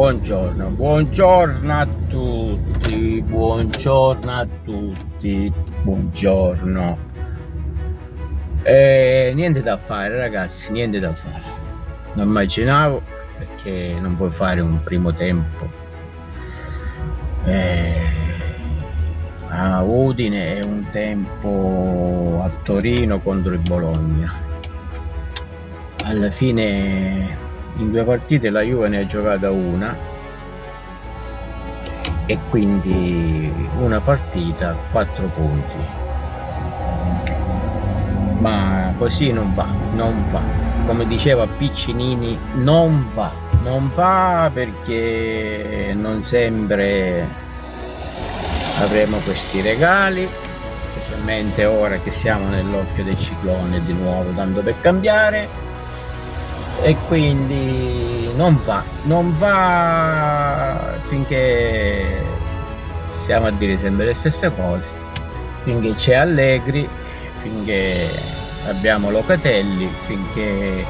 buongiorno a tutti, buongiorno a tutti, buongiorno. Niente da fare ragazzi, niente da fare. Non immaginavo, perché non puoi fare un primo tempo a Udine e un tempo a Torino contro il Bologna. Alla fine in 2 partite la Juve ne ha giocata una e quindi una partita 4 punti, ma così non va, come diceva Piccinini, non va perché non sempre avremo questi regali, specialmente ora che siamo nell'occhio del ciclone di nuovo, tanto per cambiare. E quindi non va finché stiamo a dire sempre le stesse cose, finché c'è Allegri, finché abbiamo Locatelli, finché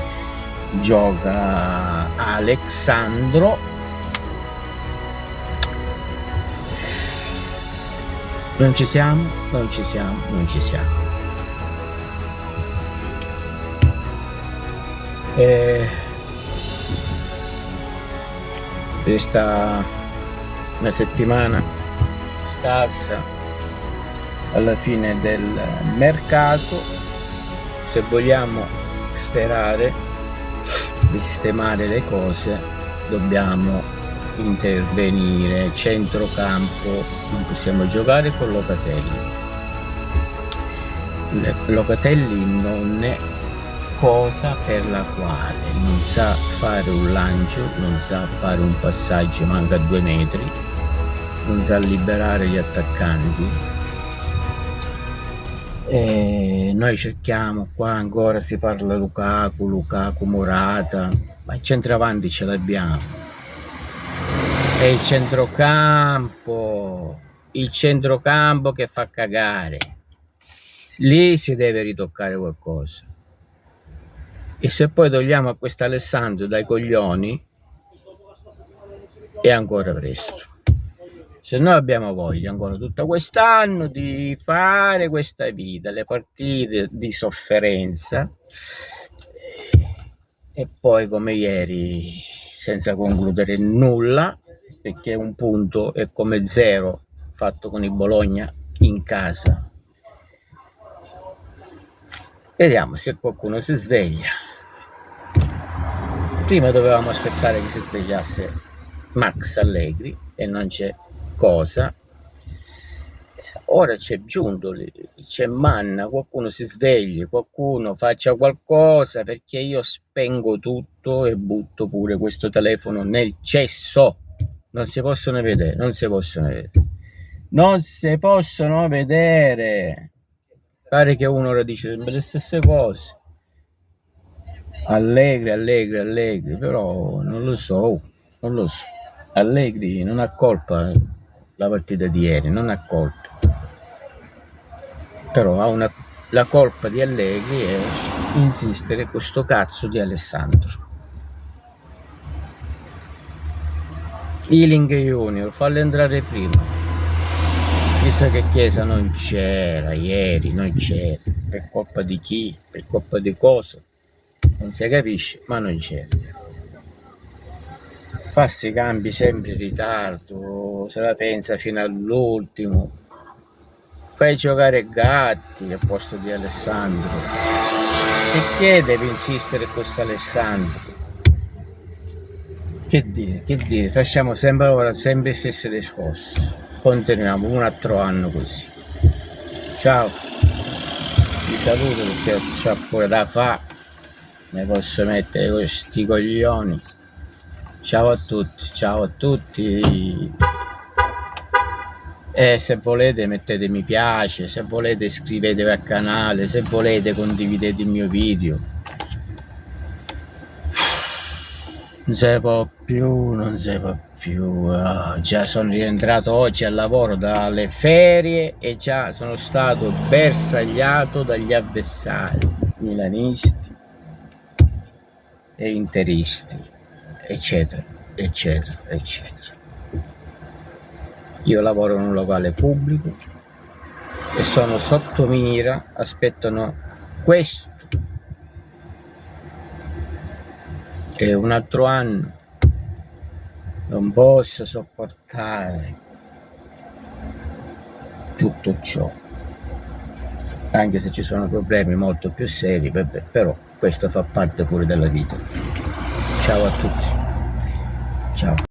gioca Alexandro. Non ci siamo. Questa una settimana scarsa alla fine del mercato, se vogliamo sperare di sistemare le cose dobbiamo intervenire. Centrocampo non possiamo giocare con Locatelli non è cosa per la quale non sa fare un lancio, non sa fare un passaggio, manca 2 metri, non sa liberare gli attaccanti. E noi cerchiamo, qua ancora si parla Lukaku, Morata, ma il centravanti ce l'abbiamo. È il centrocampo che fa cagare. Lì si deve ritoccare qualcosa. E se poi togliamo a questo Alessandro dai coglioni è ancora presto. Se noi abbiamo voglia ancora tutto quest'anno di fare questa vita, le partite di sofferenza, e poi come ieri senza concludere nulla, perché un punto è come 0 fatto con il Bologna in casa. Vediamo se qualcuno si sveglia. Prima dovevamo aspettare che si svegliasse Max Allegri e non c'è cosa. Ora c'è Giuntoli, c'è Manna, qualcuno si svegli, qualcuno faccia qualcosa, perché io spengo tutto e butto pure questo telefono nel cesso. Non si possono vedere. Pare che uno ora dice sempre le stesse cose. Allegri, però non lo so. Allegri non ha colpa la partita di ieri, non ha colpa. Però la colpa di Allegri è insistere con sto cazzo di Alessandro. Ealing Junior, fallo entrare prima. Visto che Chiesa non c'era ieri, per colpa di chi, per colpa di cosa, non si capisce, ma non c'era. Farsi cambi sempre in ritardo, se la pensa fino all'ultimo. Fai giocare Gatti al posto di Alessandro. Perché deve insistere con questo Alessandro? Che dire? Facciamo sempre le stesse discorsi. Continuiamo un altro anno così. Ciao, vi saluto perché c'ho pure da fare, ne posso mettere questi coglioni. Ciao a tutti. E se volete mettete mi piace, se volete iscrivetevi al canale, se volete condividete il mio video. Non si può più. Già sono rientrato oggi al lavoro dalle ferie e già sono stato bersagliato dagli avversari milanisti e interisti, eccetera. eccetera, eccetera. Io lavoro in un locale pubblico e sono sotto mira, aspettano questo e un altro anno. Non posso sopportare tutto ciò, anche se ci sono problemi molto più seri, però questo fa parte pure della vita. Ciao a tutti, ciao.